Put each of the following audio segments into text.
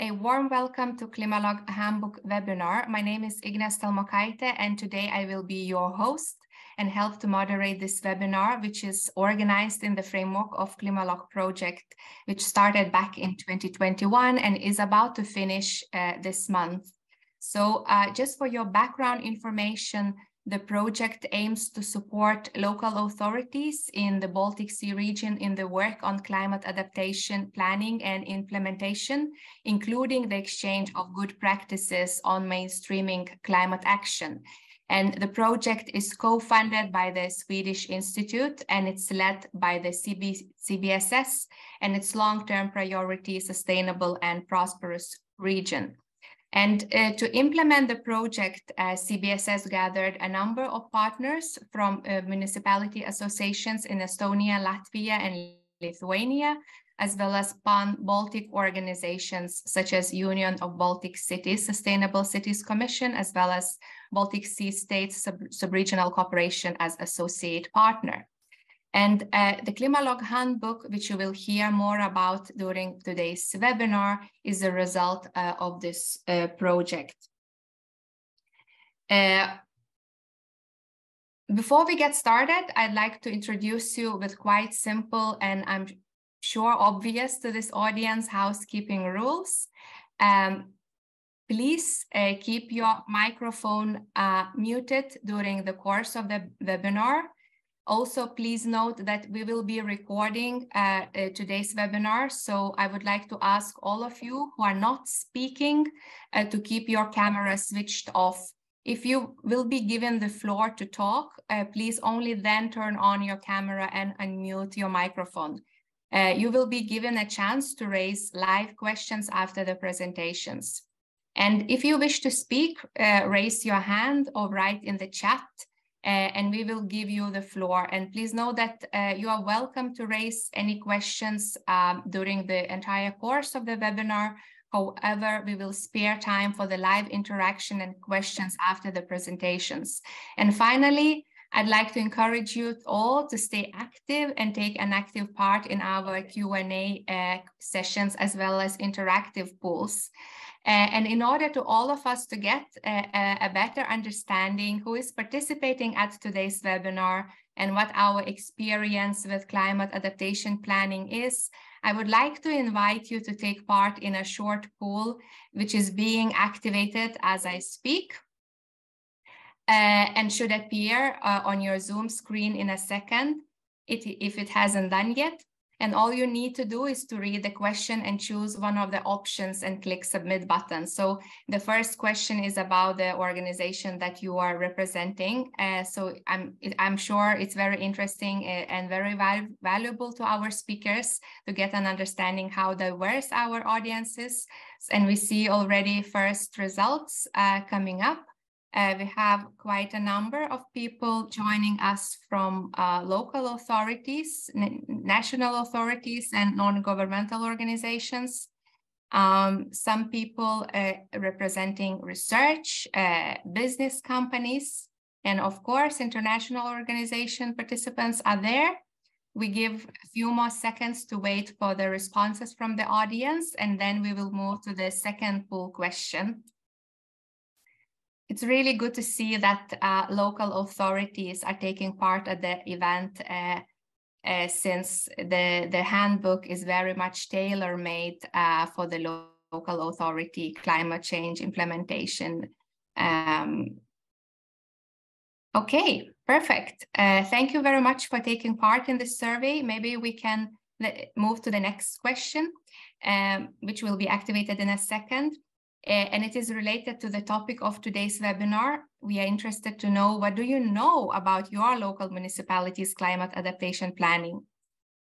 A warm welcome to CliMaLoc Handbook webinar. My name is Ignas Talmokaite, and today I will be your host and help to moderate this webinar, which is organized in the framework of CliMaLoc project, which started back in 2021 and is about to finish this month. So just for your background information, the project aims to support local authorities in the Baltic Sea region in the work on climate adaptation planning and implementation, including the exchange of good practices on mainstreaming climate action. And the project is co-funded by the Swedish Institute, and it's led by the CBSS and its long-term priority, sustainable and prosperous region. And to implement the project, CBSS gathered a number of partners from municipality associations in Estonia, Latvia, and Lithuania, as well as pan-Baltic organizations such as Union of Baltic Cities, Sustainable Cities Commission, as well as Baltic Sea States Sub-Regional Cooperation as associate partner. And the CliMaLoc Handbook, which you will hear more about during today's webinar, is a result of this project. Before we get started, I'd like to introduce you with quite simple and I'm sure obvious to this audience housekeeping rules. Please keep your microphone muted during the course of the webinar. Also, please note that we will be recording today's webinar, so I would like to ask all of you who are not speaking to keep your camera switched off. If you will be given the floor to talk, please only then turn on your camera and unmute your microphone. You will be given a chance to raise live questions after the presentations. And if you wish to speak, raise your hand or write in the chat. And we will give you the floor. And please know that you are welcome to raise any questions during the entire course of the webinar. However, we will spare time for the live interaction and questions after the presentations. And finally, I'd like to encourage you all to stay active and take an active part in our Q&A sessions as well as interactive polls. And in order to all of us to get a better understanding who is participating at today's webinar and what our experience with climate adaptation planning is, I would like to invite you to take part in a short poll, which is being activated as I speak and should appear on your Zoom screen in a second if it hasn't done yet. And all you need to do is to read the question and choose one of the options and click submit button. So the first question is about the organization that you are representing. So I'm sure it's very interesting and very valuable to our speakers to get an understanding how diverse our audience is. And we see already first results coming up. We have quite a number of people joining us from local authorities, national authorities, and non-governmental organizations. Some people representing research, business companies, and of course, international organization participants are there. We give a few more seconds to wait for the responses from the audience, and then we will move to the second poll question. It's really good to see that local authorities are taking part at the event since the handbook is very much tailor-made for the local authority climate change implementation. Okay, perfect. Thank you very much for taking part in this survey. Maybe we can move to the next question, which will be activated in a second. And it is related to the topic of today's webinar. We are interested to know, what do you know about your local municipality's climate adaptation planning?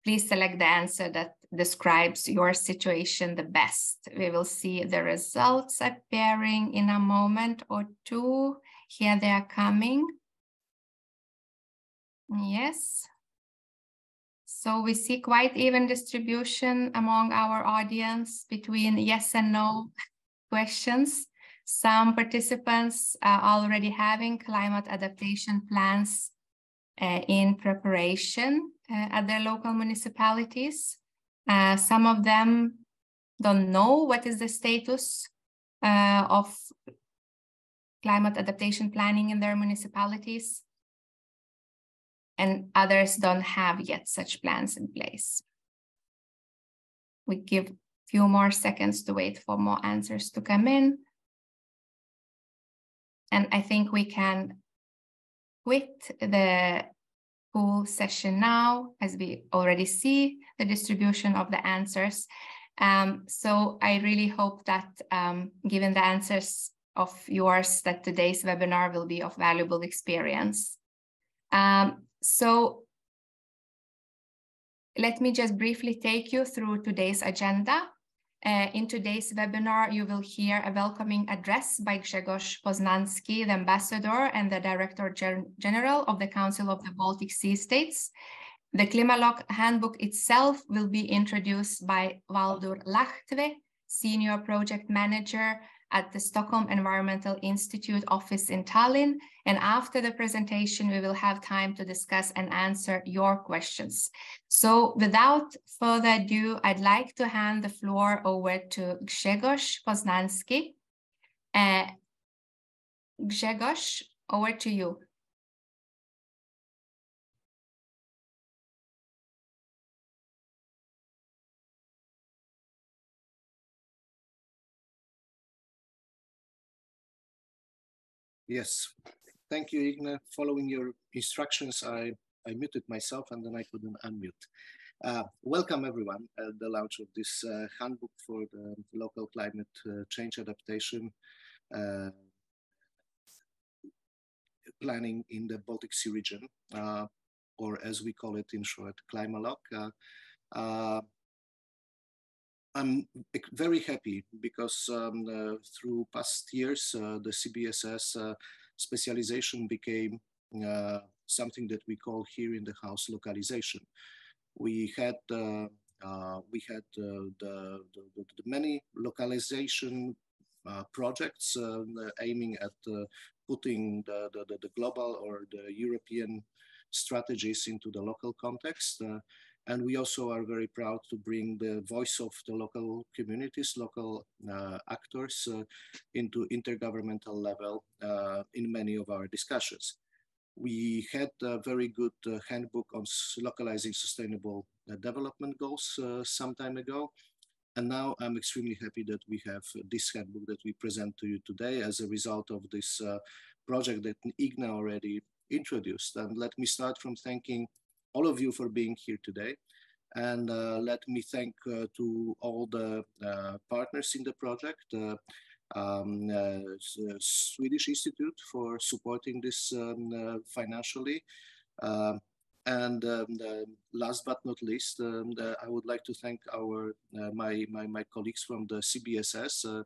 Please select the answer that describes your situation the best. We will see the results appearing in a moment or two. Here they are coming. Yes. So we see quite even distribution among our audience between yes and no questions. Some participants are already having climate adaptation plans in preparation at their local municipalities. Some of them don't know what is the status of climate adaptation planning in their municipalities, and others don't have yet such plans in place. We give a few more seconds to wait for more answers to come in. And I think we can quit the pool session now, as we already see the distribution of the answers. So I really hope that given the answers of yours, that today's webinar will be of valuable experience. So let me just briefly take you through today's agenda. In today's webinar, you will hear a welcoming address by Grzegorz Poznanski, the Ambassador and the Director General of the Council of the Baltic Sea States. The CliMaLoc handbook itself will be introduced by Valdur Lahtve, Senior Project Manager at the Stockholm Environmental Institute office in Tallinn. And after the presentation, we will have time to discuss and answer your questions. So without further ado, I'd like to hand the floor over to Grzegorz Poznanski. Grzegorz, over to you. Yes, thank you, Igne. Following your instructions, I muted myself and then I couldn't unmute. Welcome everyone at the launch of this handbook for the local climate change adaptation planning in the Baltic Sea region, or as we call it in short, CliMaLoc. I'm very happy because through past years, the CBSS specialization became something that we call here in the house localization. We had the many localization projects aiming at putting the global or the European strategies into the local context. And we also are very proud to bring the voice of the local communities, local actors into intergovernmental level in many of our discussions. We had a very good handbook on localizing sustainable development goals some time ago. And now I'm extremely happy that we have this handbook that we present to you today as a result of this project that Igne already introduced. And let me start from thanking all of you for being here today. And let me thank to all the partners in the project, Swedish Institute for supporting this financially. And last but not least, I would like to thank my colleagues from the CBSS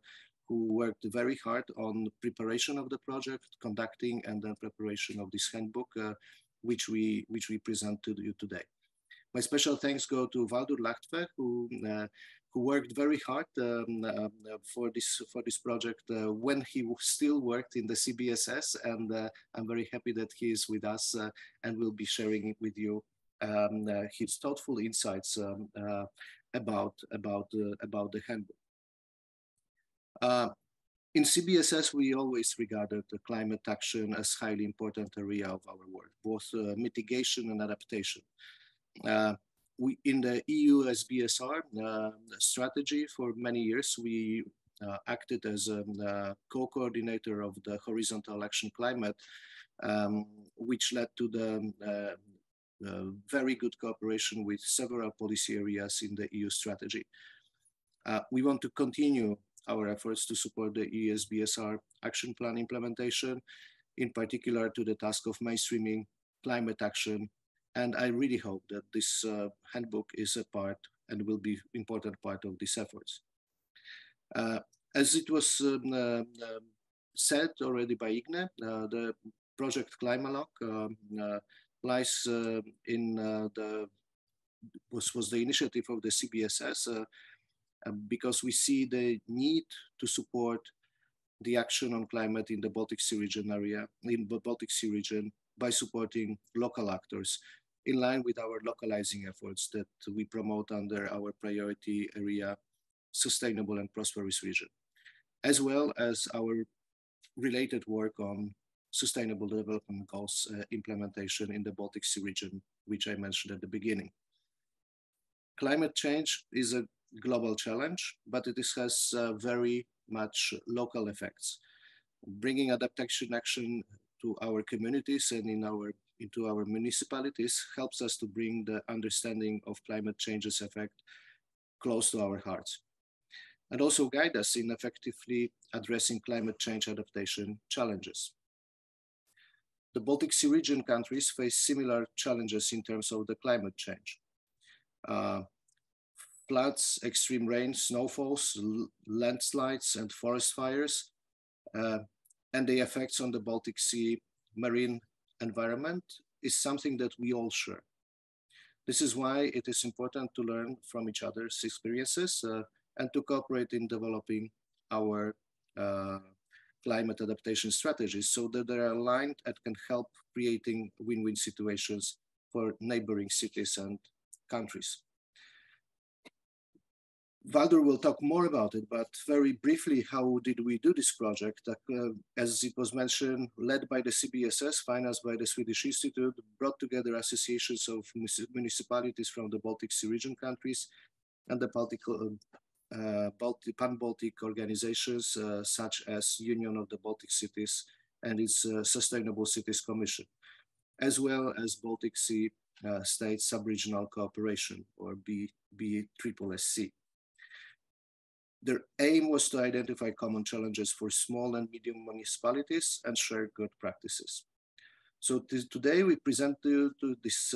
who worked very hard on preparation of the project, conducting, and then preparation of this handbook, which we present to you today. My special thanks go to Valdur Lahtve, who worked very hard for this project when he still worked in the CBSS, and I'm very happy that he is with us and will be sharing with you his thoughtful insights about the handbook. In CBSS, we always regarded the climate action as a highly important area of our work, both mitigation and adaptation. In the EU SBSR strategy for many years, we acted as a co-coordinator of the Horizontal Action Climate, which led to the very good cooperation with several policy areas in the EU strategy. We want to continue our efforts to support the EU SBSR action plan implementation, in particular to the task of mainstreaming climate action. And I really hope that this handbook is a part and will be an important part of these efforts. As it was said already by Igne, the project CliMaLoc lies in was the initiative of the CBSS because we see the need to support the action on climate in the Baltic Sea region area, in the Baltic Sea region, by supporting local actors in line with our localizing efforts that we promote under our priority area sustainable and prosperous region, as well as our related work on Sustainable Development Goals implementation in the Baltic Sea region, which I mentioned at the beginning. Climate change is a global challenge, but it has very much local effects. Bringing adaptation action to our communities and into our municipalities helps us to bring the understanding of climate change's effect close to our hearts, and also guide us in effectively addressing climate change adaptation challenges. The Baltic Sea region countries face similar challenges in terms of the climate change. Floods, extreme rain, snowfalls, landslides, and forest fires, and the effects on the Baltic Sea marine environment is something that we all share. This is why it is important to learn from each other's experiences and to cooperate in developing our climate adaptation strategies so that they are aligned and can help creating win-win situations for neighboring cities and countries. Valdur will talk more about it, but very briefly, how did we do this project? As it was mentioned, led by the CBSS, financed by the Swedish Institute, brought together associations of municipalities from the Baltic Sea region countries and the pan-Baltic organizations such as Union of the Baltic Cities and its Sustainable Cities Commission, as well as Baltic Sea States Sub-Regional Cooperation, or BSSC. Their aim was to identify common challenges for small and medium municipalities and share good practices. So today we present to you this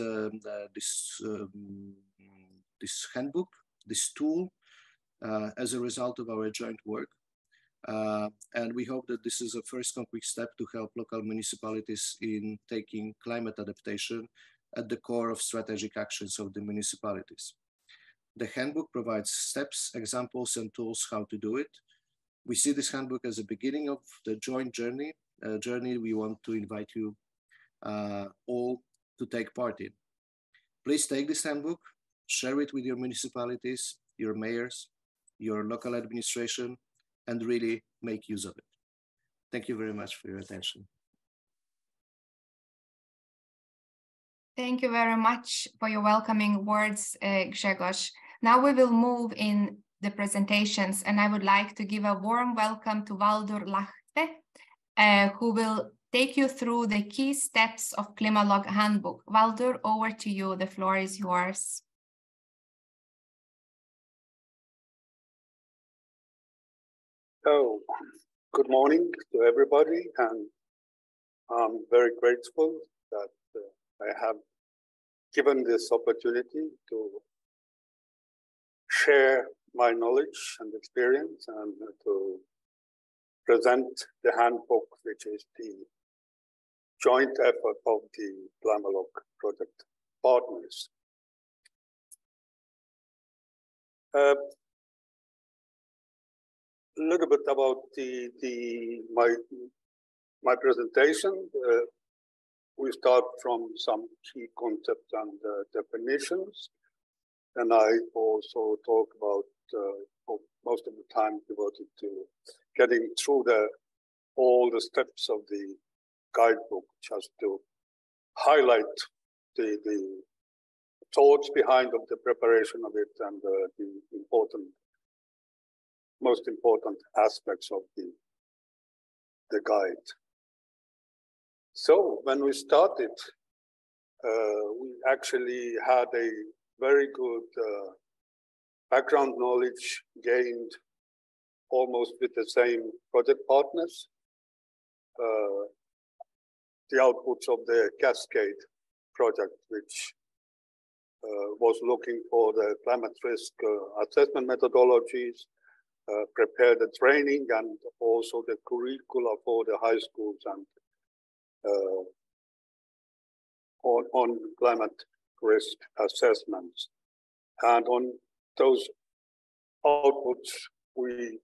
handbook, this tool, as a result of our joint work. And we hope that this is a first concrete step to help local municipalities in taking climate adaptation at the core of strategic actions of the municipalities. The handbook provides steps, examples, and tools how to do it. We see this handbook as a beginning of the joint journey, a journey we want to invite you all to take part in. Please take this handbook, share it with your municipalities, your mayors, your local administration, and really make use of it. Thank you very much for your attention. Thank you very much for your welcoming words, Grzegorz. Now we will move in the presentations, and I would like to give a warm welcome to Valdur Lahte, who will take you through the key steps of CliMaLoc handbook. Valdur, over to you. The floor is yours. So, good morning to everybody, and I'm very grateful that I have given this opportunity to share my knowledge and experience and to present the handbook, which is the joint effort of the CliMaLoc project partners. A little bit about my presentation. We start from some key concepts and definitions, and I also talk about most of the time devoted to getting through all the steps of the guidebook, just to highlight the thoughts behind of the preparation of it and the most important aspects of the guide. So when we started, we actually had a very good background knowledge gained almost with the same project partners. The outputs of the Cascade project, which was looking for the climate risk assessment methodologies, prepare the training, and also the curricula for the high schools and on climate risk assessments. And on those outputs, we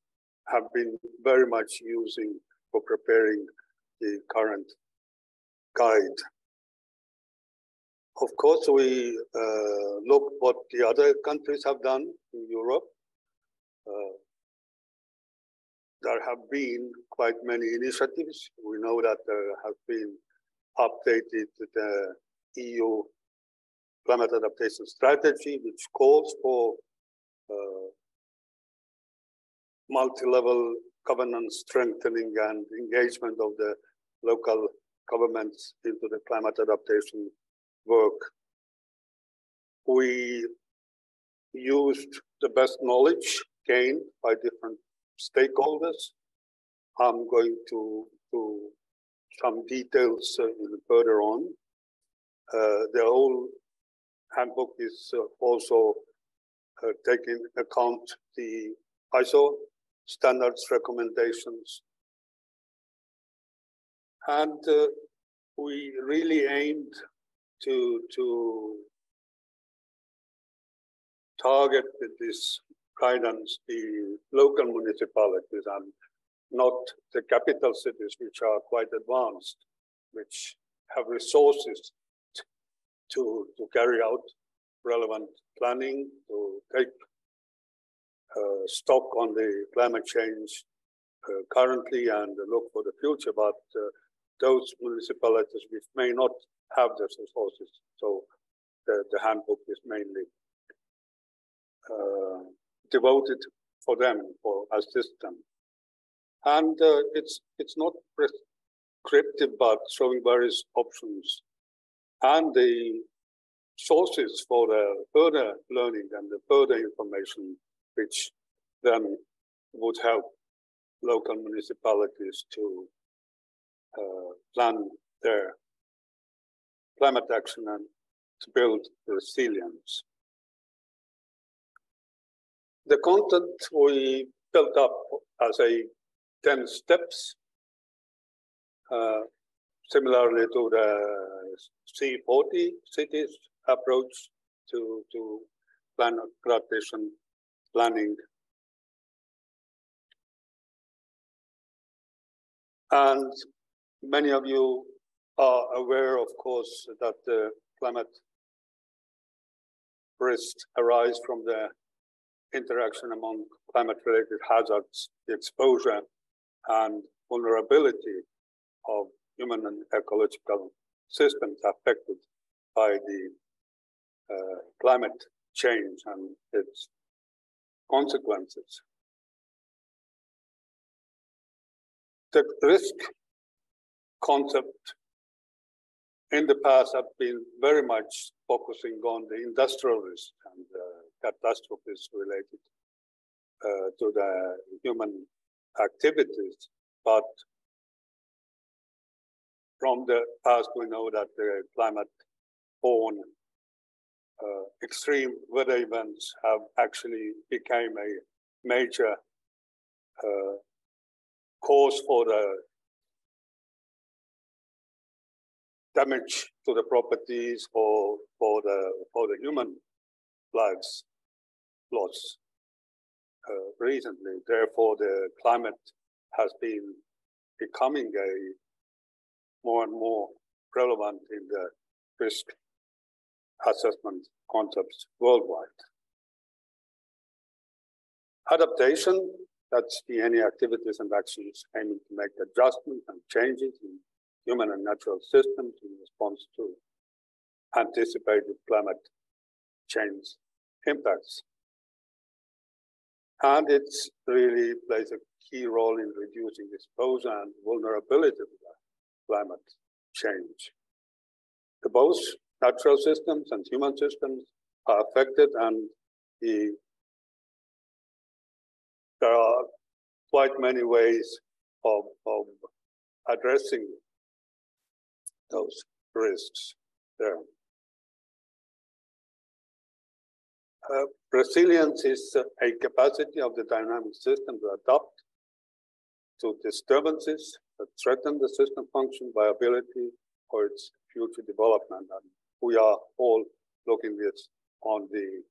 have been very much using for preparing the current guide. Of course, we look what the other countries have done in Europe. there have been quite many initiatives. We know that there have been updated the EU climate adaptation strategy, which calls for multi-level governance strengthening and engagement of the local governments into the climate adaptation work. We used the best knowledge gained by different stakeholders. I'm going to some details further on. The whole handbook is also taking account the ISO standards recommendations. And we really aimed to target with this guidance the local municipalities and not the capital cities, which are quite advanced, which have resources to carry out relevant planning, to take stock on the climate change currently and look for the future, but those municipalities which may not have the resources. So the handbook is mainly devoted for them, for assistance. And it's not prescriptive, but showing various options and the sources for the further learning and the further information, which then would help local municipalities to plan their climate action and to build resilience. The content we built up as 10 steps, similarly to the C40 cities approach to climate adaptation planning. And many of you are aware, of course, that the climate risks arise from the interaction among climate-related hazards, the exposure and vulnerability of human and ecological systems affected by the climate change and its consequences. The risk concept in the past have been very much focusing on the industrial risk and catastrophes related to the human activities. But from the past, we know that the climate-borne extreme weather events have actually become a major cause for the damage to the properties or for the human lives lost recently. Therefore, the climate has been becoming a more and more relevant in the risk assessment concepts worldwide. Adaptation, that's any activities and actions aiming to make adjustments and changes in human and natural systems in response to anticipated climate change impacts. And it really plays a key role in reducing exposure and vulnerability to climate change. Both natural systems and human systems are affected, and there are quite many ways of addressing those risks there. Resilience is a capacity of the dynamic system to adapt to disturbances that threaten the system function, viability, or its future development. And we are all looking at this on the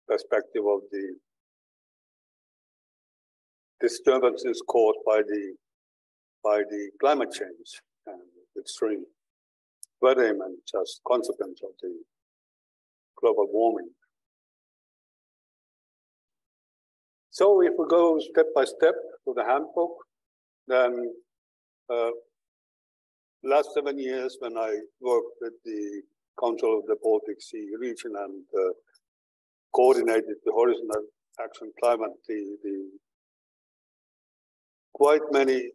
perspective of the disturbances caused by the climate change and extreme weather events as consequence of the global warming. So if we go step by step to the handbook, then last 7 years when I worked with the Council of the Baltic Sea Region and coordinated the Horizontal Action Climate, quite many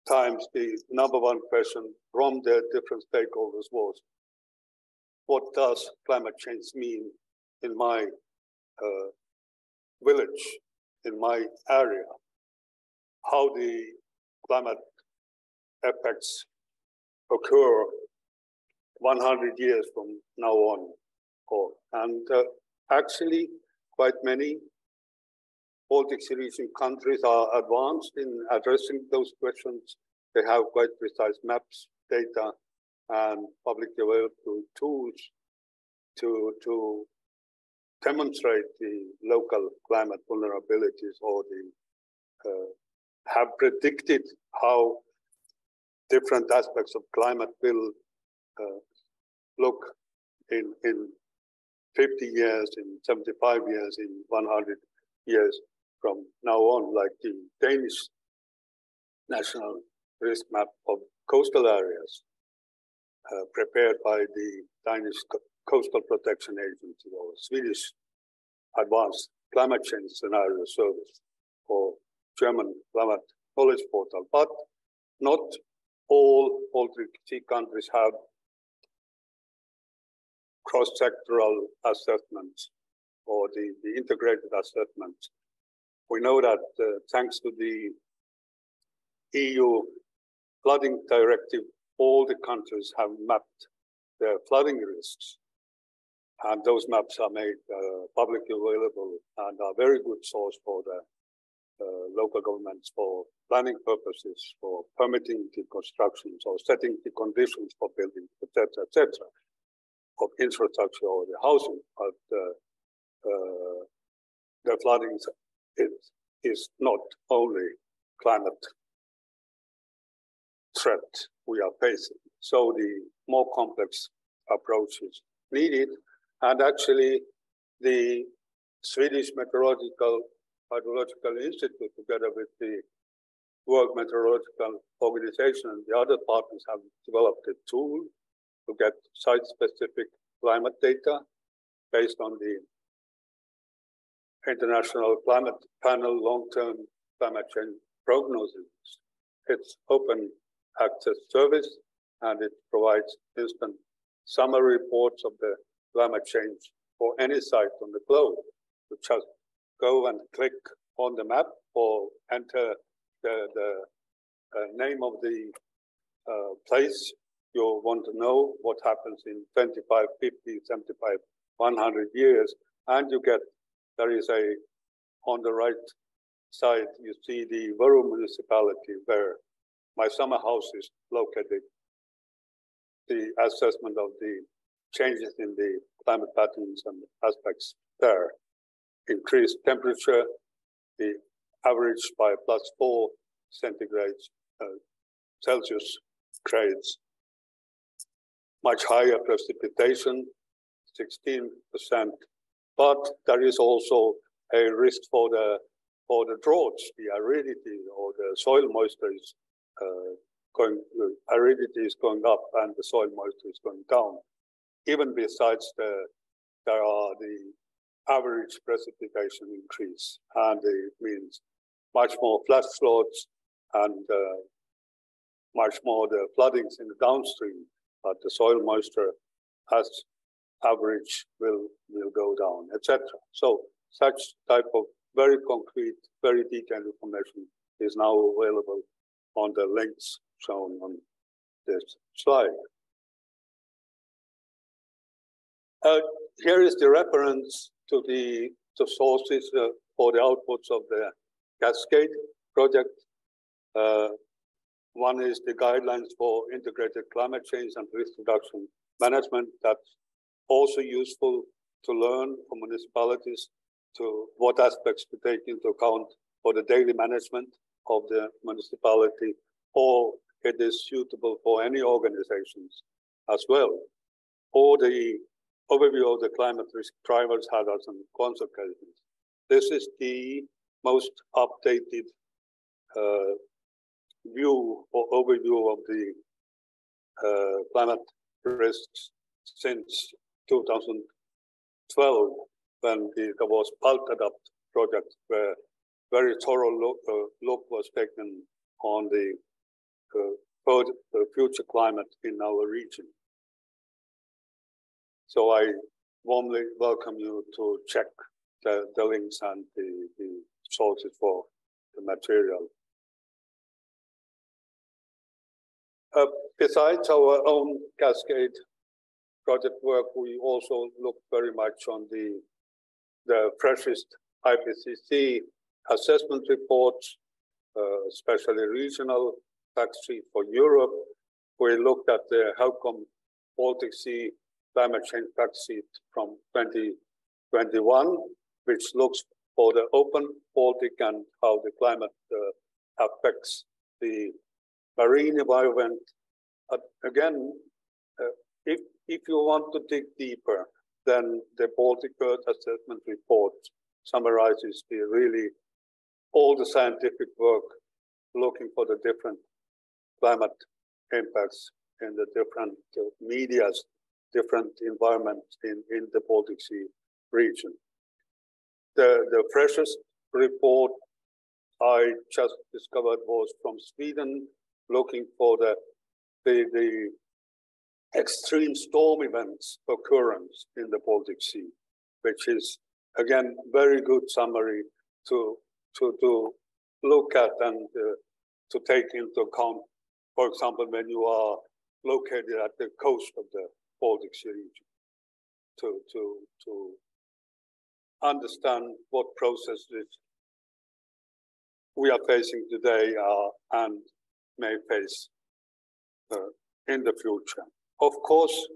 times the number one question from the different stakeholders was, what does climate change mean in my village, in my area? How the climate effects occur 100 years from now on. And actually, quite many Baltic Sea region countries are advanced in addressing those questions. They have quite precise maps, data, and publicly available tools to demonstrate the local climate vulnerabilities, or have predicted how different aspects of climate will look in 50 years, in 75 years, in 100 years from now on, like the Danish National Risk Map of Coastal Areas, prepared by the Danish Coastal Protection Agency, or Swedish Advanced Climate Change Scenario Service, or German Climate Knowledge Portal. But not all Baltic Sea countries have cross-sectoral assessments, or the integrated assessments. We know that thanks to the EU flooding directive, all the countries have mapped their flooding risks. And those maps are made publicly available and are very good source for the local governments for planning purposes, for permitting the constructions or setting the conditions for building, etc., of infrastructure or the housing. But the flooding is not only climate threat we are facing. So the more complex approach is needed. And actually, the Swedish Hydrological Institute, together with the World Meteorological Organization and the other partners, have developed a tool to get site-specific climate data based on the International Climate Panel long-term climate change prognosis. It's open access service, and it provides instant summary reports of the climate change for any site on the globe. You just go and click on the map or enter the name of the place you want to know what happens in 25, 50, 75, 100 years, and you get, there is a, on the right side, you see the Vero municipality where my summer house is located, the assessment of the changes in the climate patterns and aspects there. Increased temperature, the average by +4 centigrades Celsius grades. Much higher precipitation, 16%. But there is also a risk for the droughts, the aridity or the soil moisture is aridity is going up and the soil moisture is going down. Even besides there are the average precipitation increase, and it means much more flash floods and much more the floodings in the downstream, but the soil moisture as average will go down, etc. So such type of very concrete, very detailed information is now available on the links shown on this slide. Here is the reference to the sources for the outputs of the Cascade project. One is the guidelines for integrated climate change and risk reduction management. That's also useful to learn for municipalities to what aspects to take into account for the daily management of the municipality, or it is suitable for any organizations as well. Or the overview of the climate risk drivers, hazards, and consequences. This is the most updated view or overview of the climate risks since 2012, when there was Baltic project, where very thorough look was taken on the future climate in our region. So I warmly welcome you to check the links and the sources for the material. Besides our own Cascade project work, we also look very much on the freshest IPCC assessment reports, especially regional fact sheet for Europe. We looked at the HOTSPOTS Baltic Sea Climate Change fact sheet from 2021, which looks for the open Baltic and how the climate affects the marine environment. Again, if you want to dig deeper, then the Baltic Earth Assessment Report summarizes all the scientific work looking for the different climate impacts in the different medias, different environments in the Baltic Sea region. The freshest report I just discovered was from Sweden, looking for the extreme storm events occurrence in the Baltic Sea, which is, again, very good summary to look at and to take into account, for example, when you are located at the coast of the Baltic Sea region, to understand what processes we are facing today and may face in the future. Of course,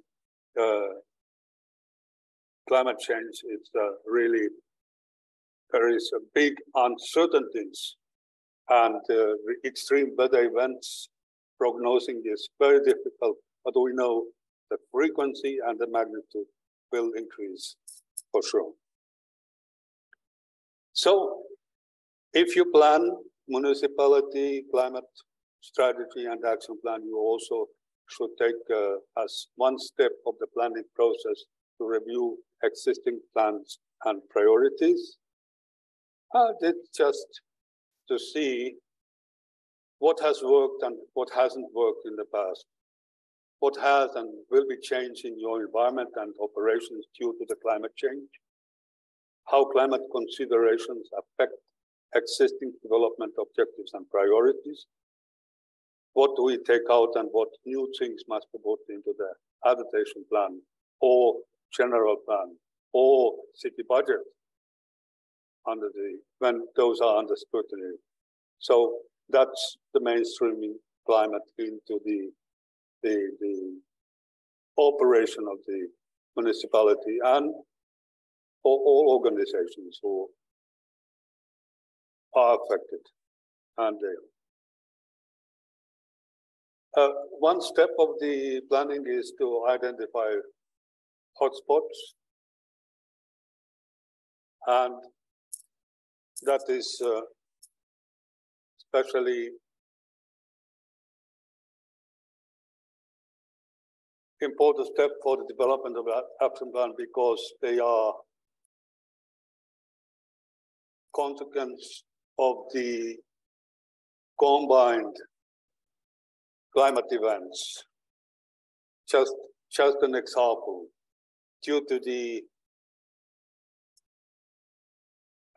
climate change is really, there is a big uncertainties, and the extreme weather events prognosing is very difficult, but we know the frequency and the magnitude will increase for sure. So if you plan municipality climate strategy and action plan, you also should take as one step of the planning process to review existing plans and priorities. It's just to see what has worked and what hasn't worked in the past. What has and will be changed in your environment and operations due to the climate change. How climate considerations affect existing development objectives and priorities. What do we take out and what new things must be put into the adaptation plan or general plan or city budget when those are under scrutiny. So that's the mainstreaming climate into the operation of the municipality and for all organizations who are affected. And one step of the planning is to identify hotspots, and that is especially important step for the development of that action plan because they are consequence of the combined climate events. Just an example, due to the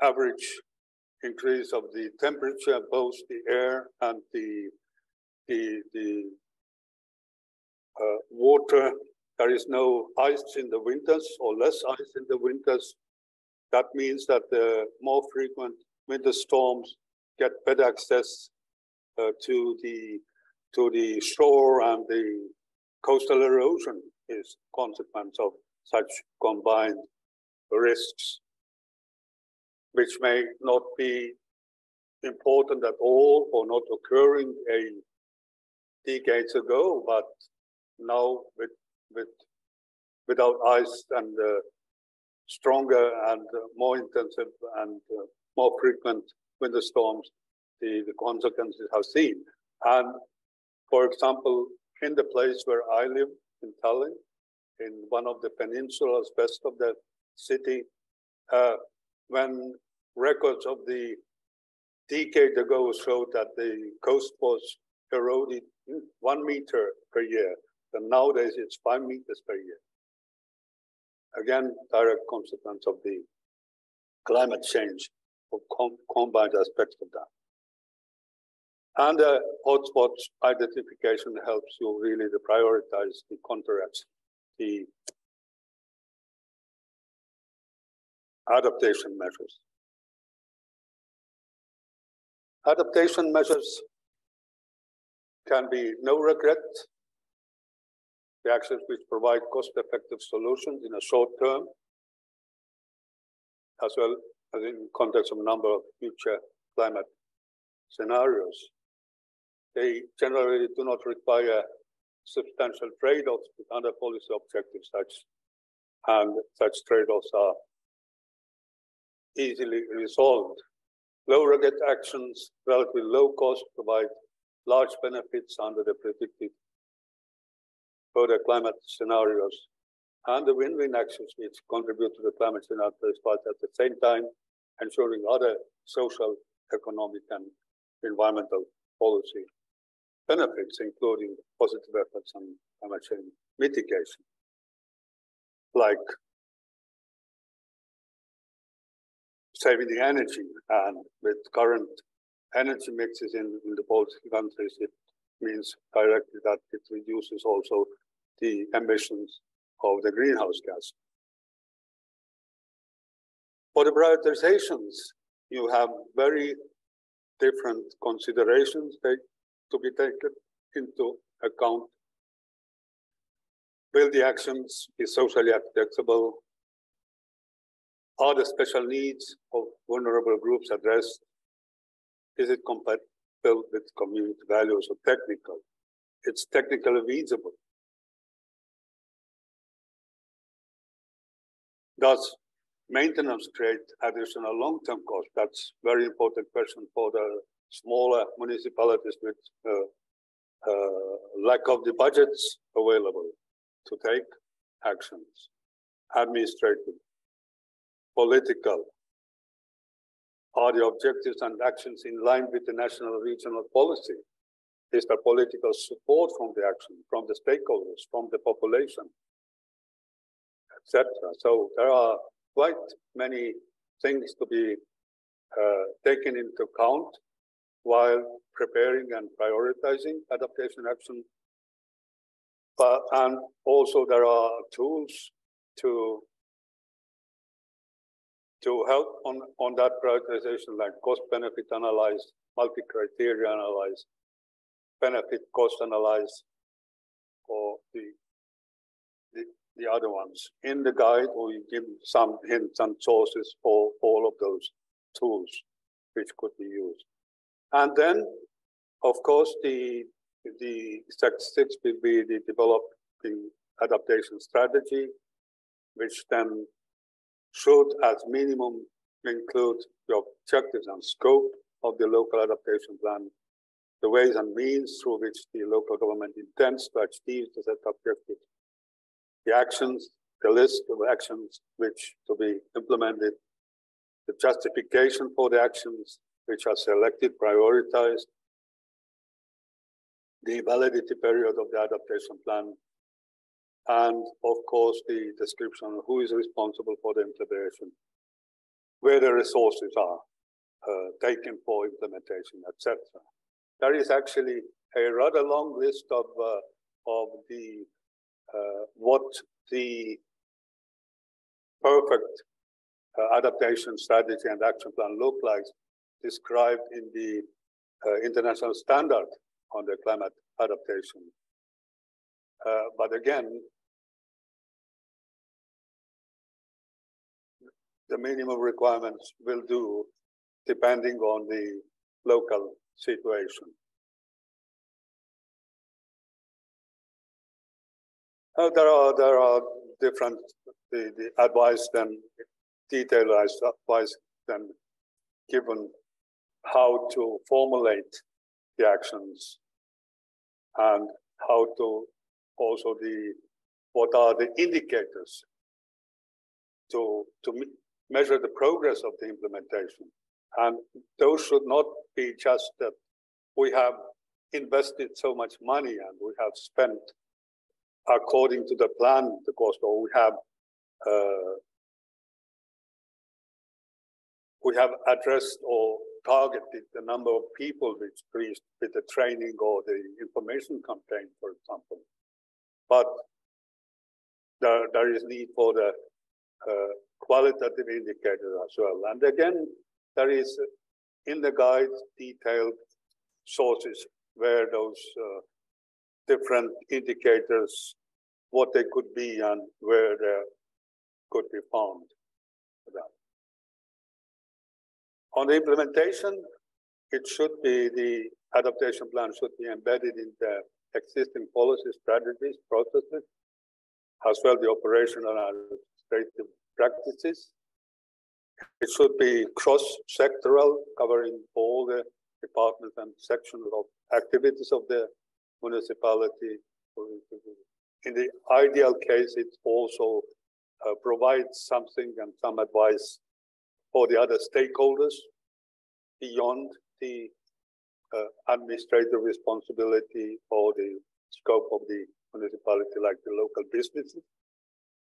average increase of the temperature, both the air and the water, there is no ice in the winters or less ice in the winters. That means that the more frequent winter storms get better access to the shore, and the coastal erosion is consequence of such combined risks, which may not be important at all or not occurring decades ago, but now without ice and stronger and more intensive and more frequent winter storms the consequences have seen. And for example, in the place where I live, in Tallinn, in one of the peninsulas west of the city, when records of the decade ago showed that the coast was eroded 1 meter per year, and nowadays it's 5 meters per year. Again, direct consequence of the climate change, of combined aspects of that. And the hotspots identification helps you really to prioritize the counteract the adaptation measures. Adaptation measures can be no regret, the actions which provide cost-effective solutions in a short term, as well as in context of a number of future climate scenarios. They generally do not require substantial trade-offs with other policy objectives, and such trade-offs are easily resolved. Low regret actions, relatively low cost, provide large benefits under the predicted further climate scenarios, and the win-win actions which contribute to the climate scenario, but at the same time ensuring other social, economic, and environmental policy benefits, including positive efforts on climate change mitigation, like saving the energy. And with current energy mixes in the Baltic countries, it means directly that it reduces also the emissions of the greenhouse gas. For the prioritizations, you have very different considerations to be taken into account. Will the actions be socially acceptable? Are the special needs of vulnerable groups addressed? Is it compatible with community values or technical? It's technically feasible. Does maintenance create additional long-term costs? That's a very important question for the smaller municipalities with lack of the budgets available to take actions. Administrative, political. Are the objectives and actions in line with the national regional policy? Is there political support from the action, from the stakeholders, from the population, etc.? So there are quite many things to be taken into account while preparing and prioritizing adaptation action. And also there are tools to help on that prioritization, like cost-benefit analysis, multi-criteria analysis, benefit-cost analysis, or the other ones. In the guide, we give some hints and sources for all of those tools which could be used. And then, of course, the statistics will be the developing adaptation strategy, which then should, as minimum, include the objectives and scope of the local adaptation plan, the ways and means through which the local government intends to achieve the set objectives, the actions, the list of actions which to be implemented, the justification for the actions which are selected, prioritized, the validity period of the adaptation plan, and of course the description of who is responsible for the implementation, where the resources are taken for implementation, etc. There is actually a rather long list of the what the perfect adaptation strategy and action plan look like, described in the international standard on the climate adaptation. But again, the minimum requirements will do depending on the local situation. There are different the advice, then detailed advice, then given how to formulate the actions and how to also what are the indicators to measure the progress of the implementation. And those should not be just that we have invested so much money and we have spent according to the plan the cost, or we have addressed or targeted the number of people which increased with the training or the information campaign, for example. But there is need for the qualitative indicators as well. And again, there is in the guide detailed sources where those different indicators, what they could be and where they could be found. On the implementation, it should be, the adaptation plan should be embedded in the existing policies, strategies, processes, as well the operational and administrative practices. It should be cross-sectoral, covering all the departments and sections of activities of the municipality. In the ideal case, it also provides something and some advice for the other stakeholders beyond the administrative responsibility or the scope of the municipality, like the local businesses,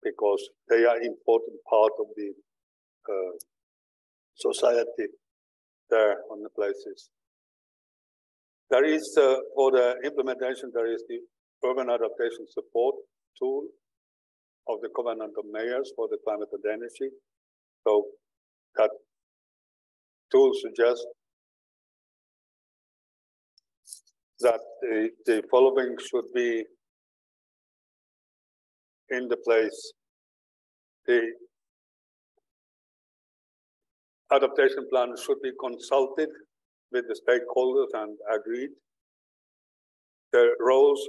because they are important part of the society there on the places. There is, for the implementation, there is the urban adaptation support tool of the Covenant of Mayors for the climate and energy. So that tool suggests that the following should be in the place. The adaptation plan should be consulted with the stakeholders and agreed. The roles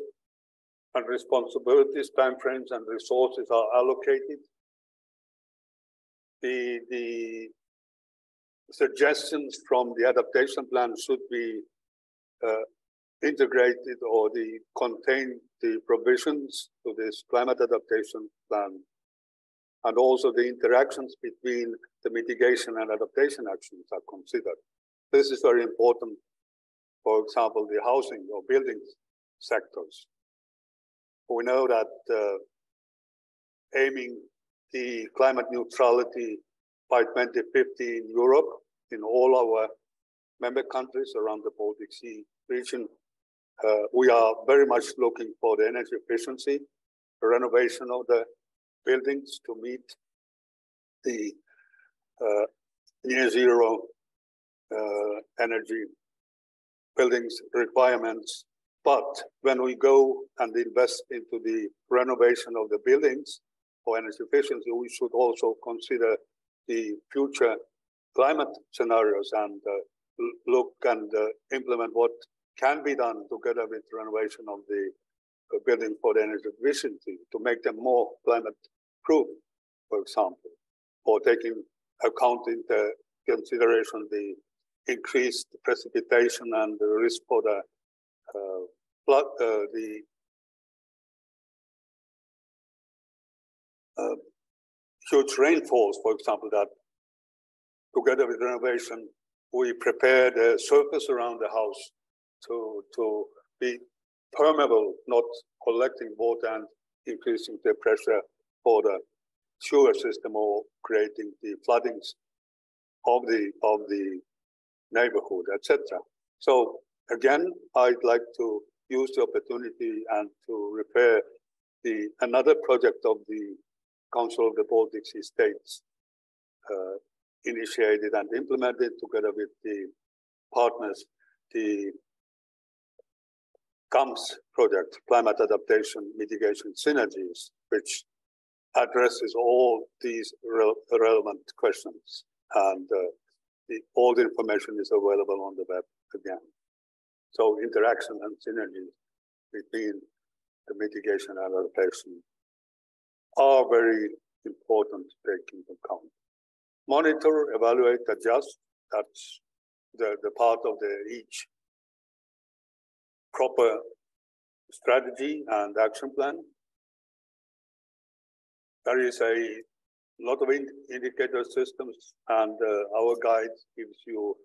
and responsibilities, timeframes, and resources are allocated. The suggestions from the adaptation plan should be integrated or contain the provisions to this climate adaptation plan, and also the interactions between the mitigation and adaptation actions are considered. This is very important, for example, the housing or building sectors. We know that aiming the climate neutrality by 2050 in Europe, in all our member countries around the Baltic Sea region, we are very much looking for the energy efficiency, the renovation of the buildings to meet the near zero energy buildings requirements. But when we go and invest into the renovation of the buildings for energy efficiency, we should also consider the future climate scenarios and look and implement what can be done together with renovation of the building for the energy efficiency to make them more climate proof, for example, or taking account into consideration the increased precipitation and the risk for the flood, the huge rainfalls, for example, that together with renovation, we prepare the surface around the house to be permeable, not collecting water and increasing the pressure for the sewer system or creating the floodings of the neighborhood, etc. So again, I'd like to use the opportunity and to refer another project of the Council of the Baltic Sea States, initiated and implemented together with the partners, the CAMS project, Climate Adaptation Mitigation Synergies, which addresses all these relevant questions. And all the information is available on the web again. So interaction and synergies between the mitigation and adaptation are very important to take into account. Monitor, evaluate, adjust, that's the part of each proper strategy and action plan. There is a lot of indicator systems, and our guide gives you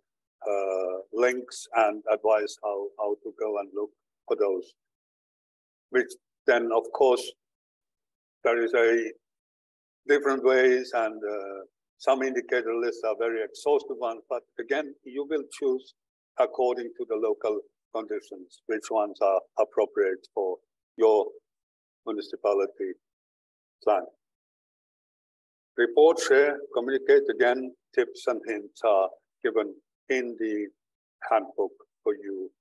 links and advice how to go and look for those. Which then, of course, there is a different ways, and some indicator lists are very exhaustive ones, but again, you will choose according to the local conditions, which ones are appropriate for your municipality plan. Report, share, communicate. Again, tips and hints are given in the handbook for you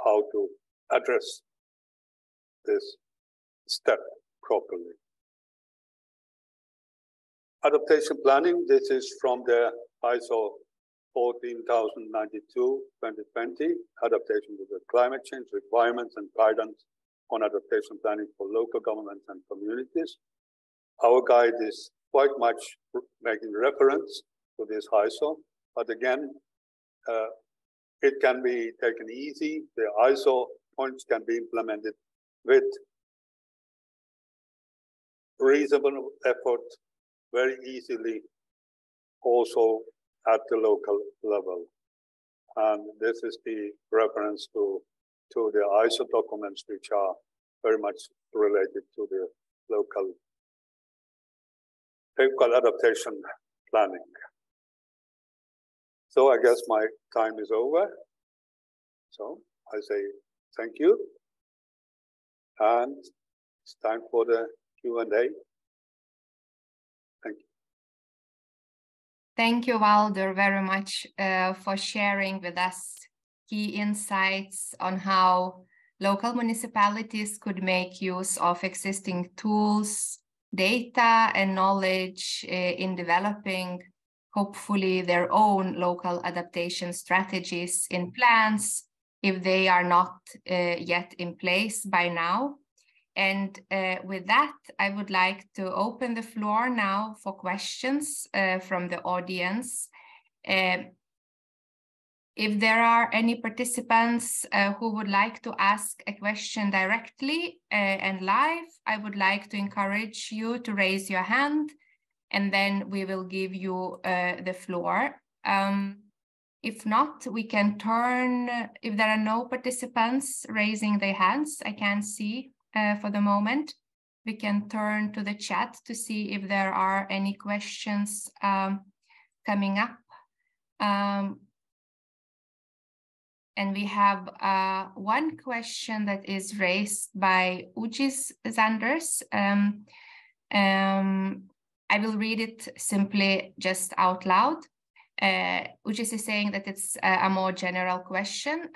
how to address this step properly. Adaptation planning, this is from the ISO 14092-2020, adaptation to the climate change requirements and guidance on adaptation planning for local governments and communities. Our guide is quite much making reference to this ISO, but again, it can be taken easy. The ISO points can be implemented with reasonable effort very easily, also at the local level. And this is the reference to the ISO documents, which are very much related to the local adaptation planning. So I guess my time is over. So I say thank you. And it's time for the Q&A. Thank you. Thank you, Valdur, very much for sharing with us key insights on how local municipalities could make use of existing tools, data, and knowledge in developing, hopefully, their own local adaptation strategies in plans if they are not yet in place by now. And with that, I would like to open the floor now for questions from the audience. If there are any participants who would like to ask a question directly and live, I would like to encourage you to raise your hand, and then we will give you the floor. If not, we can turn, if there are no participants raising their hands, I can't see for the moment, we can turn to the chat to see if there are any questions coming up. And we have one question that is raised by Ujis Zanders. I will read it simply just out loud. Ujis is saying that it's a more general question.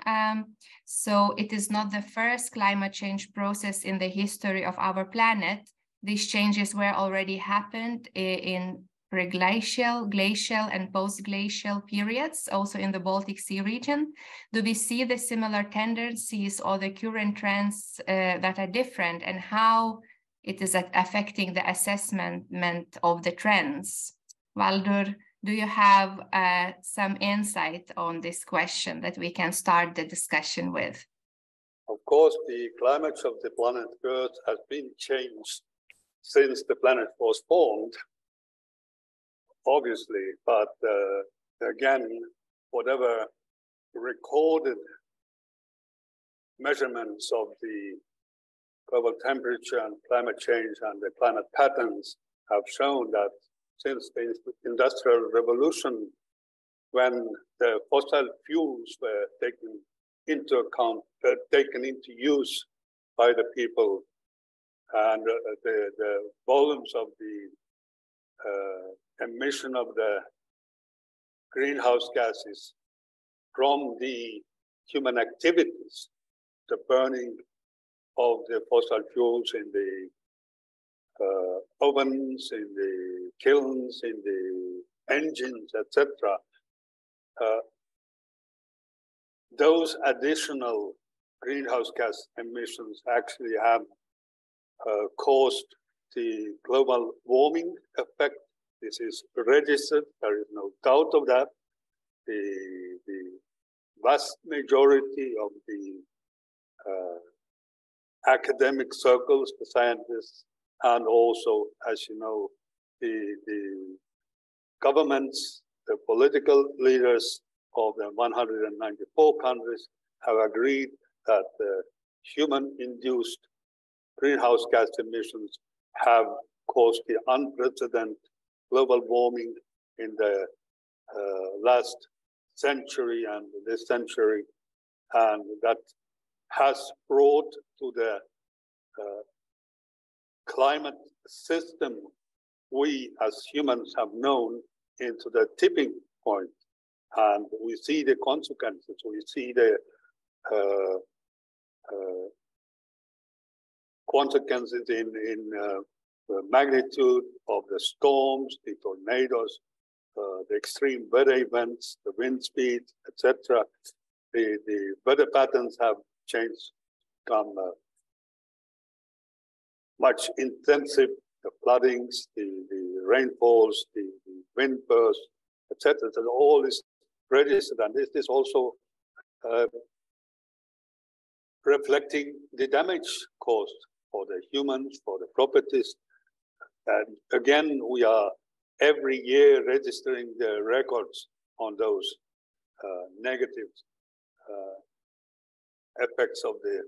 So it is not the first climate change process in the history of our planet. These changes were already happened in pre-glacial, glacial, and post-glacial periods, also in the Baltic Sea region. Do we see the similar tendencies or the current trends that are different, and how it is affecting the assessment of the trends? Valdur, do you have some insight on this question that we can start the discussion with? Of course, the climate of the planet Earth has been changed since the planet was formed, obviously, but again, whatever recorded measurements of the global temperature and climate change and the climate patterns have shown that since the Industrial Revolution, when the fossil fuels were taken into account, taken into use by the people, and the volumes of the emission of the greenhouse gases from the human activities, the burning of the fossil fuels in the ovens, in the kilns, in the engines, etc. Those additional greenhouse gas emissions actually have caused the global warming effect. This is registered, there is no doubt of that. the vast majority of the academic circles, the scientists, and also, as you know, the governments, the political leaders of the 194 countries have agreed that the human-induced greenhouse gas emissions have caused the unprecedented global warming in the last century and this century, and that has brought to the climate system we as humans have known into the tipping point. And we see the consequences. We see the consequences in the magnitude of the storms, the tornadoes, the extreme weather events, the wind speed, etc. The weather patterns have changed, become much intensive. The floodings, the rainfalls, the wind bursts, etc. So all is registered, and this is also reflecting the damage caused for the humans, for the properties. And again, we are every year registering the records on those negative effects of the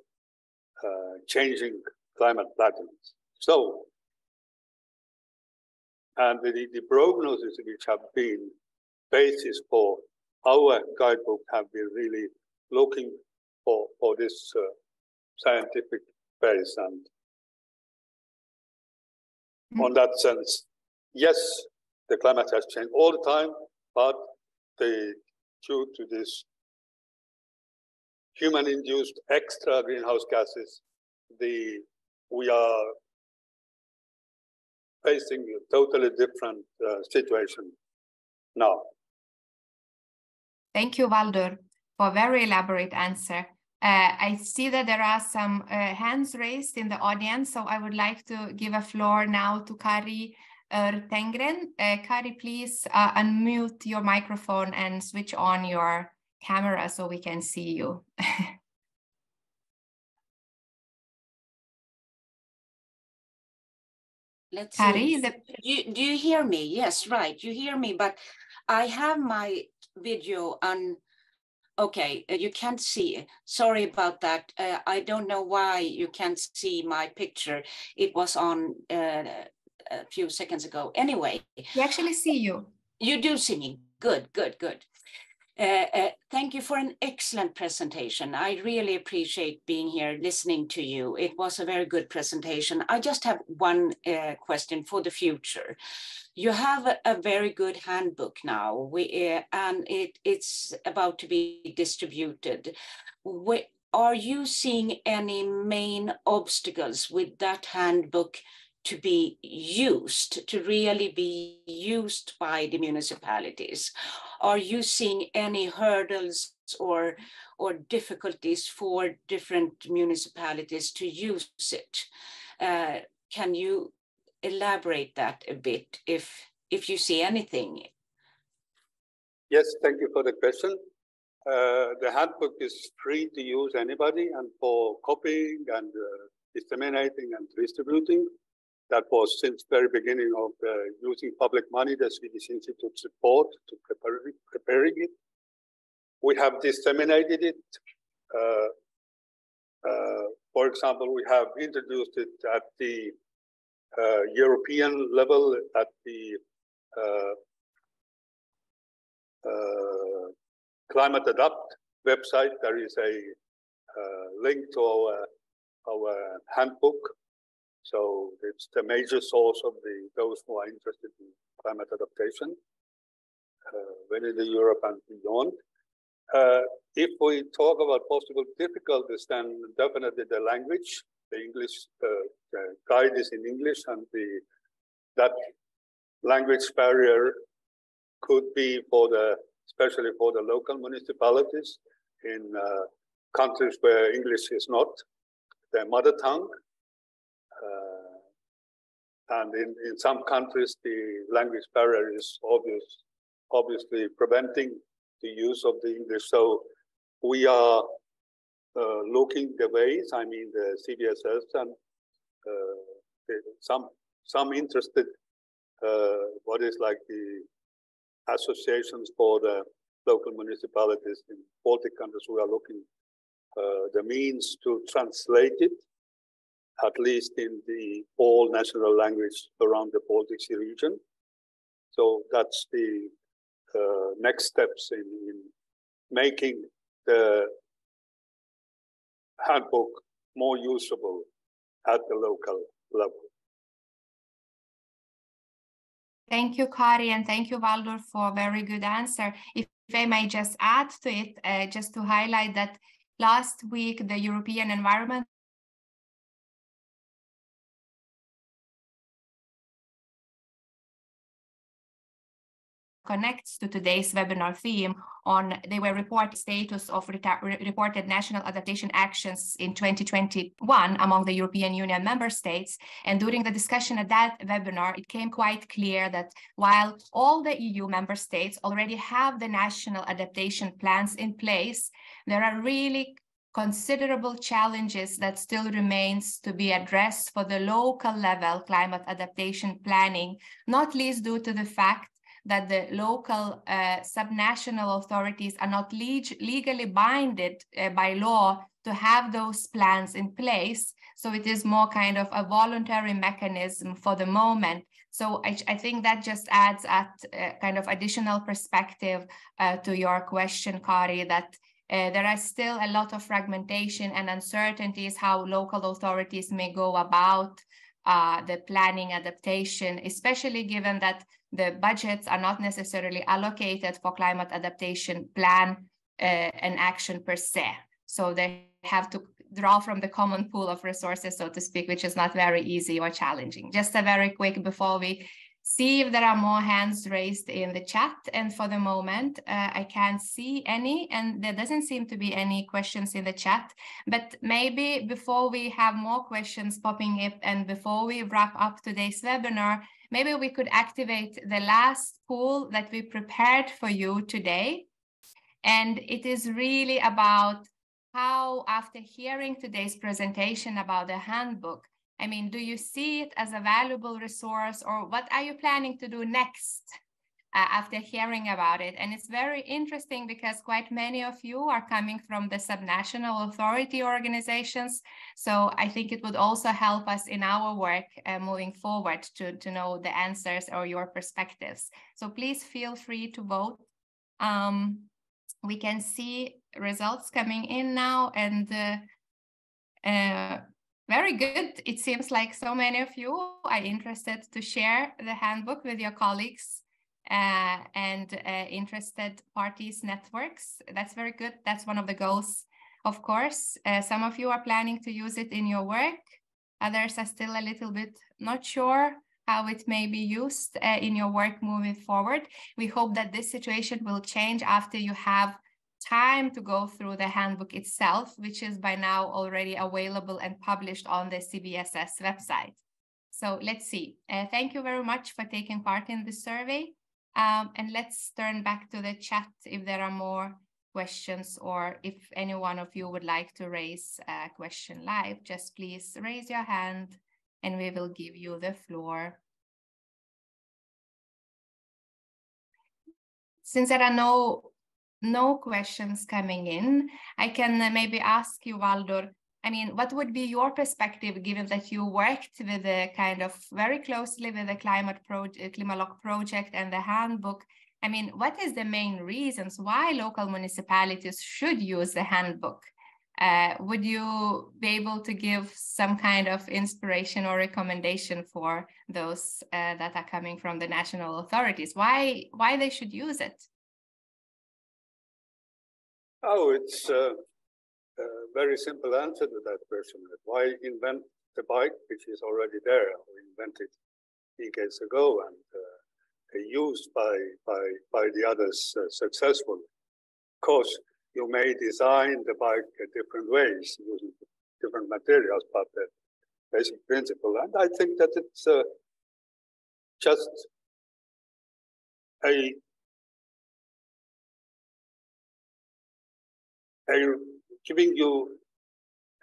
changing climate patterns. So, and the prognosis which have been basis for our guidebook have been really looking for this scientific base. And on that sense, yes, the climate has changed all the time, but due to this human-induced extra greenhouse gases, we are facing a totally different situation now. Thank you, Valdur, for a very elaborate answer. I see that there are some hands raised in the audience, so I would like to give a floor now to Kari Tengren. Kari, please unmute your microphone and switch on your camera so we can see you. Let's Kari, see. Do you hear me? Yes, right. You hear me, but I have my video on. Okay, you can't see. Sorry about that. I don't know why you can't see my picture. It was on a few seconds ago. Anyway. We actually see you. You do see me. Good, good, good. Thank you for an excellent presentation. I really appreciate being here listening to you. It was a very good presentation. I just have one question for the future. You have a very good handbook now, and it's about to be distributed. Are you seeing any main obstacles with that handbook to be used, to really be used by the municipalities? Are you seeing any hurdles or difficulties for different municipalities to use it? Can you elaborate that a bit if you see anything? Yes, thank you for the question. The handbook is free to use anybody, and for copying and disseminating and distributing. That was since very beginning of using public money, the Swedish Institute support to preparing it. We have disseminated it. For example, we have introduced it at the European level, at the Climate Adapt website. There is a link to our handbook. So it's the major source of those who are interested in climate adaptation within Europe and beyond. If we talk about possible difficulties, then definitely the language, the English guide is in English, and that language barrier could be especially for the local municipalities in countries where English is not their mother tongue. And in some countries, the language barrier is obviously preventing use of the English. So we are looking the ways, I mean, the CBSS and some interested what is like the associations for the local municipalities in Baltic countries. We are looking the means to translate it, at least in the all national language around the Baltic Sea region. So that's the next steps in making the handbook more usable at the local level. Thank you, Kari, and thank you, Valdur, for a very good answer. If I may just add to it, just to highlight that last week, the European Environment connects to today's webinar theme on, they were reporting status of reported national adaptation actions in 2021 among the European Union member states. And during the discussion at that webinar, it came quite clear that while all the EU member states already have the national adaptation plans in place, there are really considerable challenges that still remains to be addressed for the local level climate adaptation planning, not least due to the fact that the local subnational authorities are not legally binded by law to have those plans in place. So it is more kind of a voluntary mechanism for the moment. So I think that just adds a kind of additional perspective to your question, Kari, that there are still a lot of fragmentation and uncertainties how local authorities may go about the planning adaptation, especially given that the budgets are not necessarily allocated for climate adaptation plan and action per se. So they have to draw from the common pool of resources, so to speak, which is not very easy or challenging. Just a very quick before we see if there are more hands raised in the chat. And for the moment, I can't see any, and there doesn't seem to be any questions in the chat. But maybe before we have more questions popping up and before we wrap up today's webinar, maybe we could activate the last poll that we prepared for you today. And it is really about how, after hearing today's presentation about the handbook, I mean, do you see it as a valuable resource, or what are you planning to do next after hearing about it? And it's very interesting because quite many of you are coming from the subnational authority organizations. So I think it would also help us in our work moving forward to know the answers or your perspectives. So please feel free to vote. We can see results coming in now, and very good. It seems like so many of you are interested to share the handbook with your colleagues and interested parties, networks. That's very good. That's one of the goals, of course. Some of you are planning to use it in your work. Others are still a little bit not sure how it may be used in your work moving forward. We hope that this situation will change after you have time to go through the handbook itself, which is by now already available and published on the CBSS website. So let's see. Thank you very much for taking part in the survey. And let's turn back to the chat if there are more questions, or if any one of you would like to raise a question live, just please raise your hand and we will give you the floor. Since there are no questions coming in, I can maybe ask you, Valdur, I mean, what would be your perspective, given that you worked with the kind of very closely with the CliMaLoc project and the handbook? I mean, what is the main reasons why local municipalities should use the handbook? Would you be able to give some kind of inspiration or recommendation for those that are coming from the national authorities? Why they should use it? Oh, it's a very simple answer to that question. Why invent the bike, which is already there, or invented decades ago and used by the others successfully? Of course, you may design the bike different ways, using different materials, but the basic principle. And I think that it's just a giving you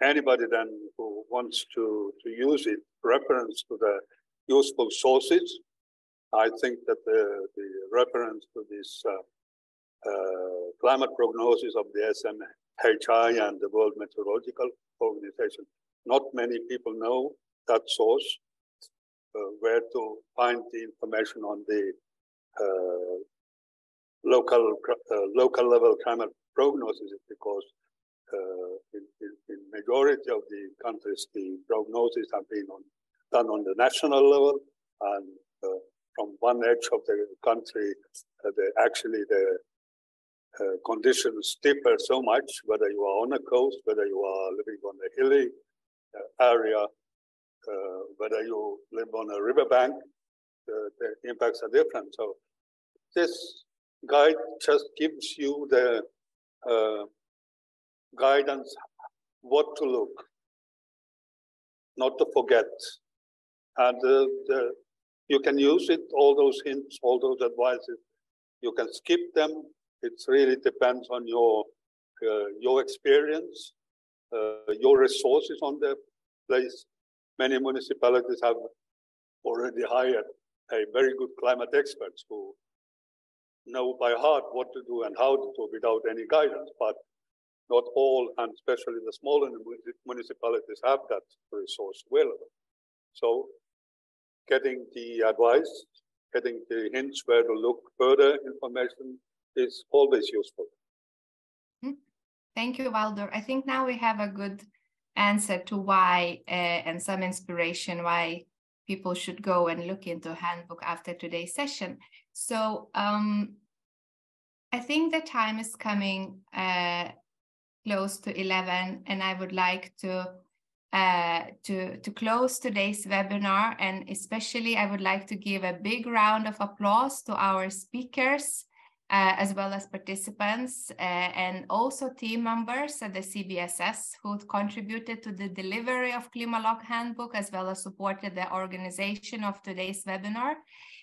anybody then who wants to use it reference to the useful sources. I think that the reference to this climate prognosis of the SMHI and the World Meteorological Organization, not many people know that source, where to find the information on the local level climate prognosis, because in majority of the countries, the prognosis have been done on the national level, and from one edge of the country, the conditions differ so much, whether you are on a coast, whether you are living on a hilly area, whether you live on a riverbank, the impacts are different. So this guide just gives you the guidance what to look, not to forget. And you can use it, all those hints, all those advices. You can skip them. It really depends on your experience, your resources on the place. Many municipalities have already hired very good climate experts who know by heart what to do and how to do without any guidance, but not all, and especially the smaller municipalities, have that resource available. So getting the advice, getting the hints where to look further information is always useful. Thank you, Valdur. I think now we have a good answer to why and some inspiration why people should go and look into Handbook after today's session. So I think the time is coming close to 11, and I would like to close today's webinar, and especially I would like to give a big round of applause to our speakers, as well as participants and also team members at the CBSS who contributed to the delivery of CliMaLoc Handbook, as well as supported the organization of today's webinar.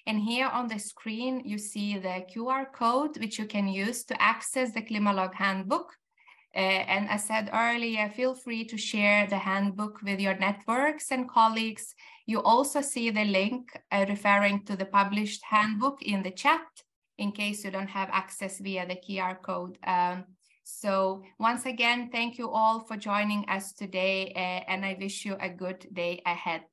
And here on the screen, you see the QR code, which you can use to access the CliMaLoc Handbook. And as said earlier, feel free to share the handbook with your networks and colleagues. You also see the link referring to the published handbook in the chat, in case you don't have access via the QR code. So once again, thank you all for joining us today, and I wish you a good day ahead.